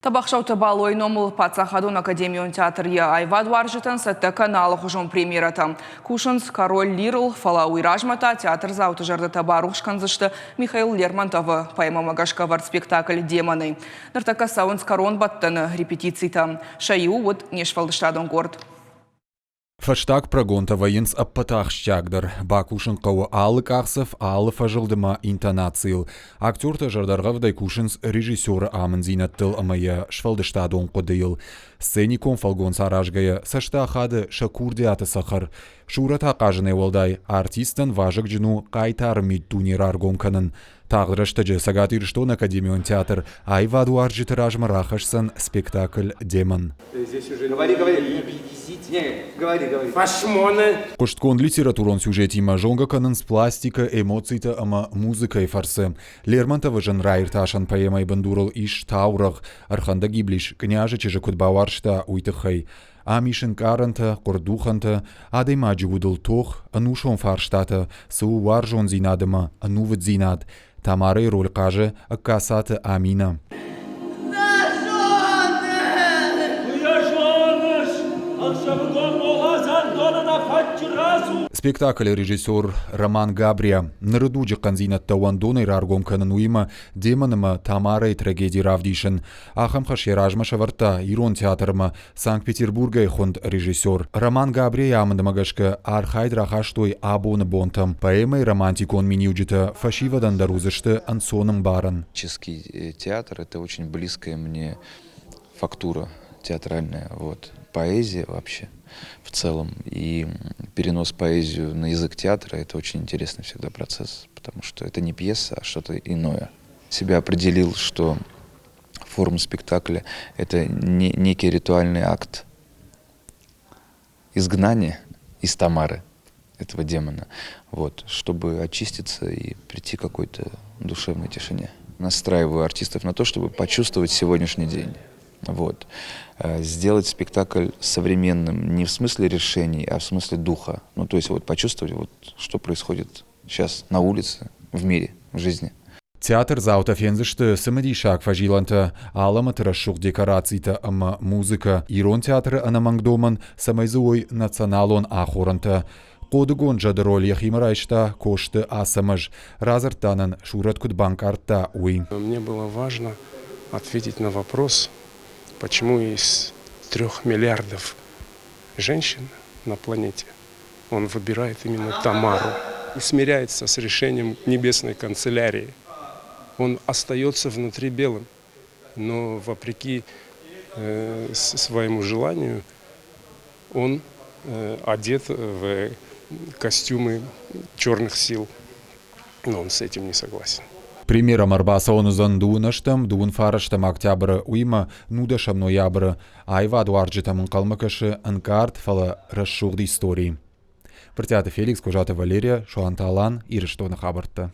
Табақшауты балой номыл Пацахадун Академион театрия Айвад варжытын сәтті каналы хұжым премьераты. Кушынс Король Лирл Фалауи Ражмата театр зауты жарды табаруш канзышты Михаил Лермонтовы поэма Магашкавар спектакль «Демоны». Нартака сауынс корон баттыны репетицийта. Шаю вот нешвалдыштадын горд. Фаштак прогонта военс аппатах щагдыр. Бакушын қауы алы қақсыв, алы фажылдыма интонацийл. Актер жардарғавдай кушынс режиссеры амын зинаттыл амая швалдыштадон қодыйл. Сценикон фалгон саражгая сашта хады шакурди аты сахар. Шурата қажыны олдай артистан важык жыну қайтармид тунер аргомканын. Тағдырышты сагатыр что на Академион театр Айваду аржитыражма рахашсан спектакль «Демон». Кошткон литературон сюжетима жонга канынс пластика, эмоцийта ама музыка и фарсы. Лермонтова жын райырташан поэмай бандурал иш таурах, арханда гиблиш, княжа чеже кудбаваршта уйтыхай. Амишын каранта, кордуханта, адайма джигудыл тох, анушон фарштата, сау варжон зинадыма, анувыд зинад. Тамары роль каже аккасаты Амина. Спектакль режиссер Роман Габрия. Нарыду джеканзинат тауандоной раргом канануима демоныма Тамарой трагедии равдишен. Ахам хашеражма шаварта Ирон театрма Санкт-Петербурга хунд режиссер. Роман Габрия амандамагашка архайд рахаштой абоны бонтам. Поэмой романтикон миниуджита фашивадан дарузышты ансоном баран. Чешский театр — это очень близкая мне фактура театральная. Вот. Поэзия вообще в целом и перенос поэзию на язык театра — это очень интересный всегда процесс, потому что это не пьеса, а что-то иное. Себя определил, что форма спектакля — это некий ритуальный акт изгнания из Тамары, этого демона, вот, чтобы очиститься и прийти к какой-то душевной тишине. Настраиваю артистов на то, чтобы почувствовать сегодняшний день. Вот. Сделать спектакль современным не в смысле решений, а в смысле духа. Ну, то есть вот почувствовать, вот, что происходит сейчас на улице, в мире, в жизни. Театр заута фензышты сымадишак фажиланта, аламат расшух декорацийта ама музыка. Ирон театры анамангдоман самайзуой националон ахоранта. Кодыгон жады роль яхимарайшта кошты асамаж. Разартанан шурат кудбанкарта уй. Мне было важно ответить на вопрос, почему из 3 миллиардов женщин на планете он выбирает именно Тамару и смиряется с решением небесной канцелярии. Он остается внутри белым, но вопреки своему желанию он одет в костюмы черных сил, но он с этим не согласен. Примером арбаса онузан дуынаштам, дуын фараштам октябры уйма, нудашам ноябры, Айваду арджитамын калмакашы анкарт фала расшуғды истории. Партияты Феликс, Кожаты Валерия, Шуанталан, Ирыштоны хабарты.